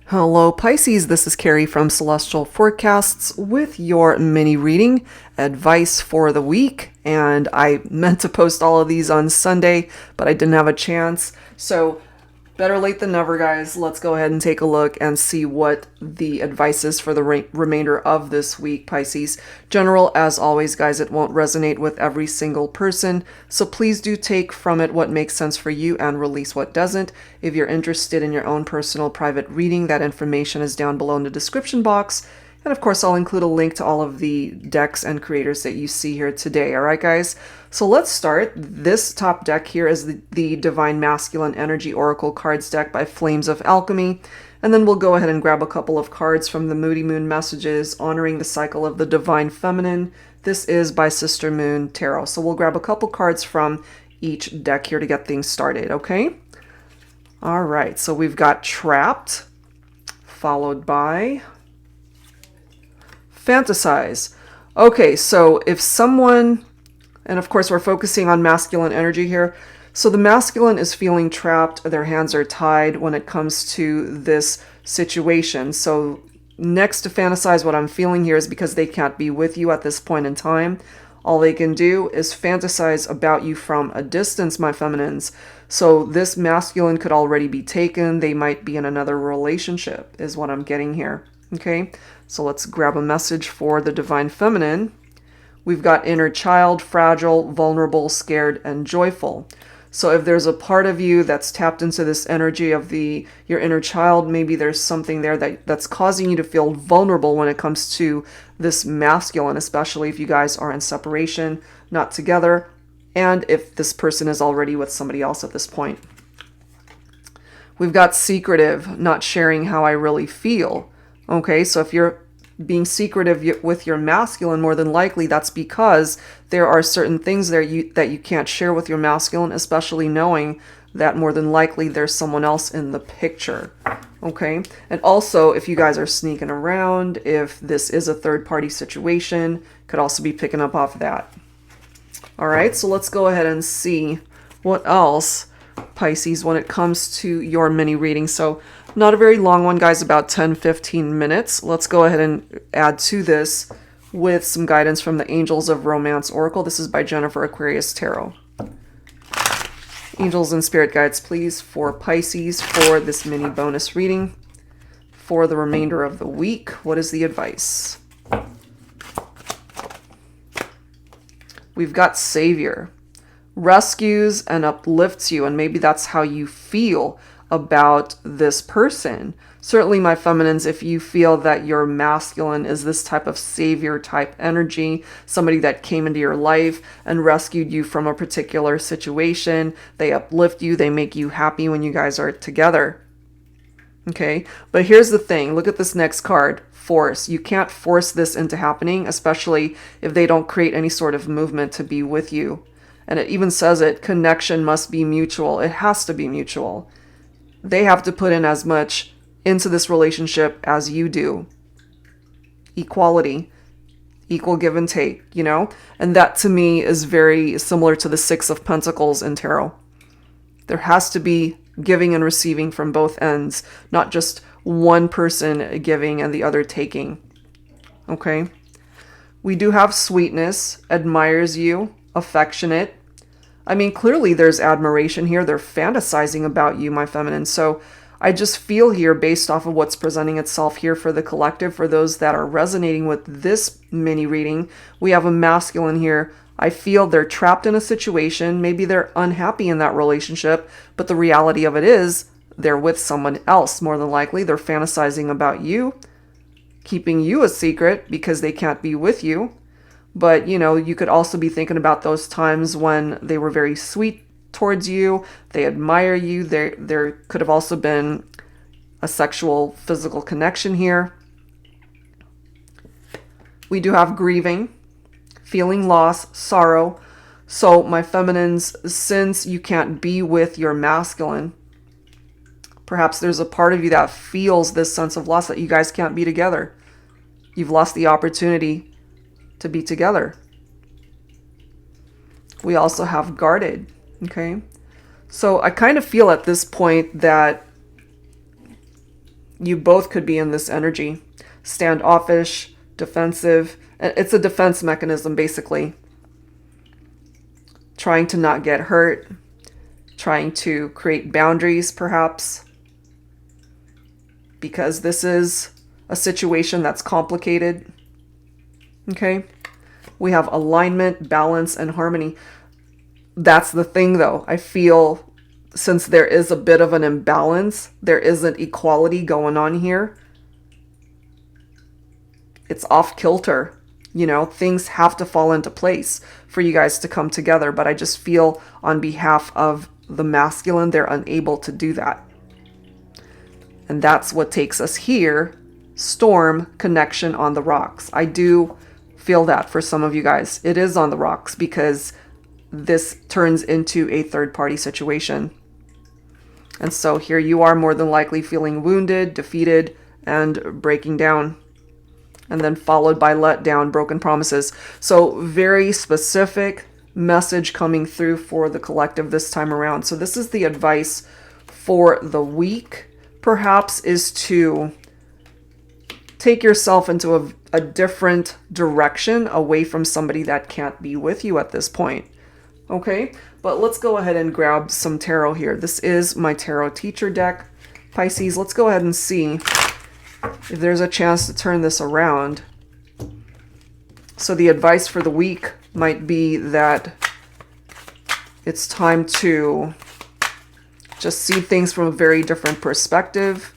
Hello Pisces, this is Carrie from Celestial Forecasts with your mini reading advice for the week. And I meant to post all of these on Sunday, but I didn't have a chance. So better late than never, guys. Let's go ahead and take a look and see what the advice is for the remainder of this week, Pisces. General, as always, guys, it won't resonate with every single person, so please do take from it what makes sense for you and release what doesn't. If you're interested in your own personal private reading, that information is down below in the description box. And of course, I'll include a link to all of the decks and creators that you see here today. All right, guys? So let's start. This top deck here is the Divine Masculine Energy Oracle cards deck by Flames of Alchemy. And then we'll go ahead and grab a couple of cards from the Moody Moon Messages, Honoring the Cycle of the Divine Feminine. This is by Sister Moon Tarot. So we'll grab a couple cards from each deck here to get things started, okay? All right, so we've got Trapped, followed by Fantasize. Okay, so if someone, and of course we're focusing on masculine energy here, so the masculine is feeling trapped, their hands are tied when it comes to this situation. So next to fantasize, what I'm feeling here is because they can't be with you at this point in time, all they can do is fantasize about you from a distance, my feminines. So this masculine could already be taken. They might be in another relationship, is what I'm getting here. Okay, so let's grab a message for the Divine Feminine. We've got inner child, fragile, vulnerable, scared, and joyful. So if there's a part of you that's tapped into this energy of your inner child, maybe there's something there that's causing you to feel vulnerable when it comes to this masculine, especially if you guys are in separation, not together, and if this person is already with somebody else at this point. We've got secretive, not sharing how I really feel. Okay, so if you're being secretive with your masculine, more than likely that's because there are certain things there that you can't share with your masculine, especially knowing that more than likely there's someone else in the picture. Okay, and also if you guys are sneaking around, if this is a third-party situation, could also be picking up off that. All right, so let's go ahead and see what else, Pisces, when it comes to your mini reading. So not a very long one, guys, about 10-15 minutes. Let's go ahead and add to this with some guidance from the Angels of Romance Oracle. This is by Jennifer Aquarius Tarot. Angels and Spirit Guides, please, for Pisces for this mini bonus reading for the remainder of the week. What is the advice? We've got Savior. Rescues and uplifts you, and maybe that's how you feel about this person. Certainly, my feminines, if you feel that your masculine is this type of savior type energy, somebody that came into your life and rescued you from a particular situation, they uplift you, they make you happy when you guys are together. Okay, but here's the thing. Look at this next card, Force. You can't force this into happening, especially if they don't create any sort of movement to be with you. And it even says it, connection must be mutual. It has to be mutual. They have to put in as much into this relationship as you do. Equality, equal give and take, you know? And that to me is very similar to the Six of Pentacles in tarot. There has to be giving and receiving from both ends, not just one person giving and the other taking. Okay? We do have sweetness, admires you, affectionate. I mean, clearly there's admiration here. They're fantasizing about you, my feminine. So I just feel here, based off of what's presenting itself here for the collective, for those that are resonating with this mini reading, we have a masculine here. I feel they're trapped in a situation. Maybe they're unhappy in that relationship, but the reality of it is they're with someone else. More than likely, they're fantasizing about you, keeping you a secret because they can't be with you. But, you know, you could also be thinking about those times when they were very sweet towards you. They admire you. There could have also been a sexual, physical connection here. We do have grieving, feeling loss, sorrow. So, my feminines, since you can't be with your masculine, perhaps there's a part of you that feels this sense of loss that you guys can't be together. You've lost the opportunity to be together. We also have guarded. Okay, so I kind of feel at this point that You both could be in this energy. Standoffish, defensive. It's a defense mechanism, basically. Trying to not get hurt. Trying to create boundaries, perhaps. Because this is a situation that's complicated. Okay? We have alignment, balance, and harmony. That's the thing, though. I feel since there is a bit of an imbalance, there isn't equality going on here. It's off kilter. You know, things have to fall into place for you guys to come together. But I just feel on behalf of the masculine, they're unable to do that. And that's what takes us here. Storm, connection on the rocks. I do feel that for some of you guys. It is on the rocks because this turns into a third-party situation. And so here you are more than likely feeling wounded, defeated, and breaking down. And then followed by letdown, broken promises. So very specific message coming through for the collective this time around. So this is the advice for the week, perhaps, is to take yourself into a different direction away from somebody that can't be with you at this point. Okay, but let's go ahead and grab some tarot here. This is my tarot teacher deck. Pisces, let's go ahead and see if there's a chance to turn this around. So the advice for the week might be that it's time to just see things from a very different perspective.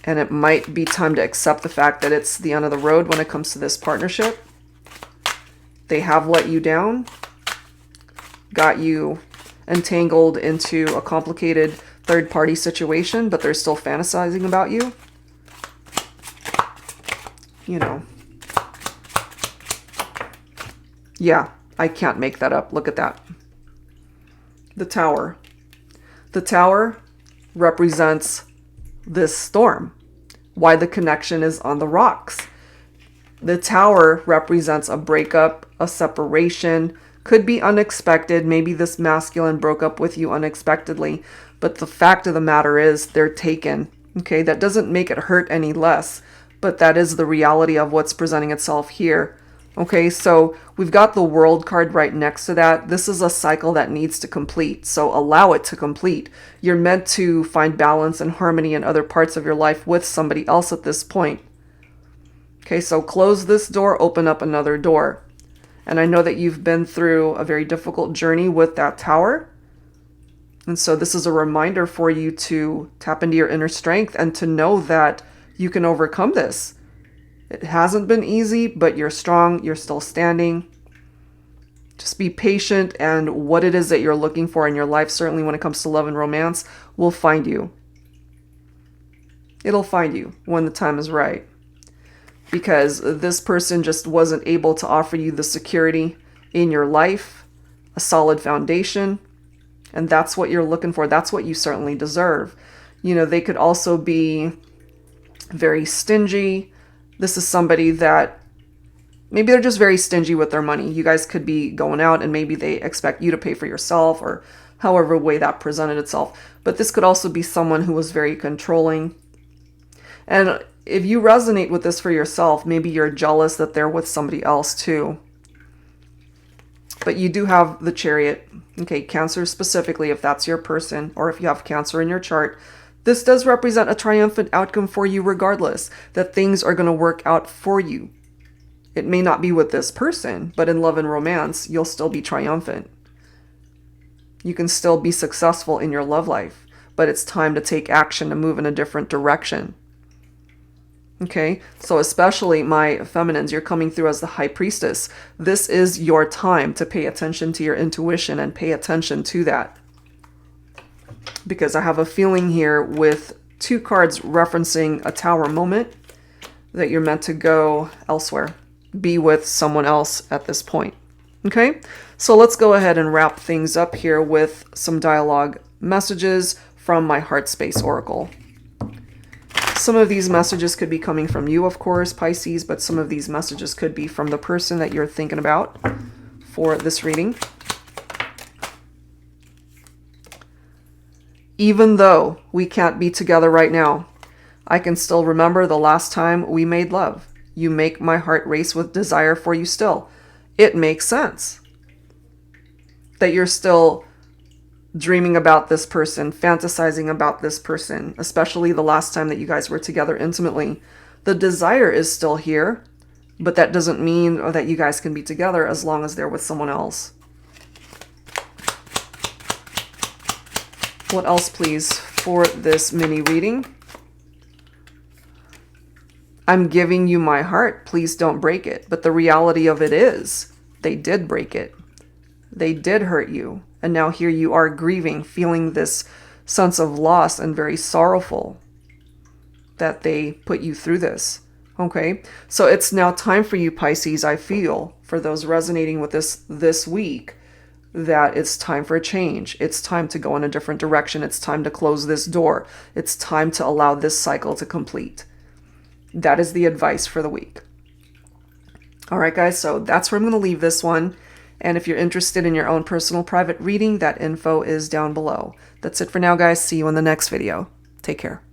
And it might be time to accept the fact that it's the end of the road when it comes to this partnership. They have let you down, got you entangled into a complicated third-party situation, but they're still fantasizing about you. You know. Yeah, I can't make that up. Look at that. The Tower. The Tower represents this storm. Why the connection is on the rocks. The Tower represents a breakup, a separation, could be unexpected. Maybe this masculine broke up with you unexpectedly, but the fact of the matter is they're taken. Okay, that doesn't make it hurt any less, but that is the reality of what's presenting itself here. Okay, so we've got the World card right next to that. This is a cycle that needs to complete, so allow it to complete. You're meant to find balance and harmony in other parts of your life with somebody else at this point. Okay, so close this door, open up another door. And I know that you've been through a very difficult journey with that Tower. And so this is a reminder for you to tap into your inner strength and to know that you can overcome this. It hasn't been easy, but you're strong. You're still standing. Just be patient, and what it is that you're looking for in your life, certainly when it comes to love and romance, will find you. It'll find you when the time is right. Because this person just wasn't able to offer you the security in your life, a solid foundation, and that's what you're looking for. That's what you certainly deserve. You know, they could also be very stingy. This is somebody that maybe they're just very stingy with their money. You guys could be going out and maybe they expect you to pay for yourself or however way that presented itself. But this could also be someone who was very controlling. And if you resonate with this for yourself, maybe you're jealous that they're with somebody else too. But you do have the Chariot. Okay, Cancer specifically, if that's your person, or if you have Cancer in your chart, this does represent a triumphant outcome for you regardless, that things are going to work out for you. It may not be with this person, but in love and romance, you'll still be triumphant. You can still be successful in your love life, but it's time to take action to move in a different direction. Okay, so especially my feminines, you're coming through as the High Priestess. This is your time to pay attention to your intuition and pay attention to that. Because I have a feeling here with two cards referencing a Tower moment that you're meant to go elsewhere, be with someone else at this point. Okay, so let's go ahead and wrap things up here with some dialogue messages from my HeartSpace Oracle. Some of these messages could be coming from you, of course, Pisces, but some of these messages could be from the person that you're thinking about for this reading. Even though we can't be together right now, I can still remember the last time we made love. You make my heart race with desire for you still. It makes sense that you're still dreaming about this person, fantasizing about this person, especially the last time that you guys were together intimately. The desire is still here, but that doesn't mean that you guys can be together as long as they're with someone else. What else, please, for this mini reading? I'm giving you my heart. Please don't break it. But the reality of it is, they did break it. They did hurt you. And now here you are grieving, feeling this sense of loss and very sorrowful that they put you through this. Okay, so it's now time for you, Pisces, I feel, for those resonating with this week, that it's time for a change. It's time to go in a different direction. It's time to close this door. It's time to allow this cycle to complete. That is the advice for the week. All right, guys, so that's where I'm going to leave this one. And if you're interested in your own personal private reading, that info is down below. That's it for now, guys. See you in the next video. Take care.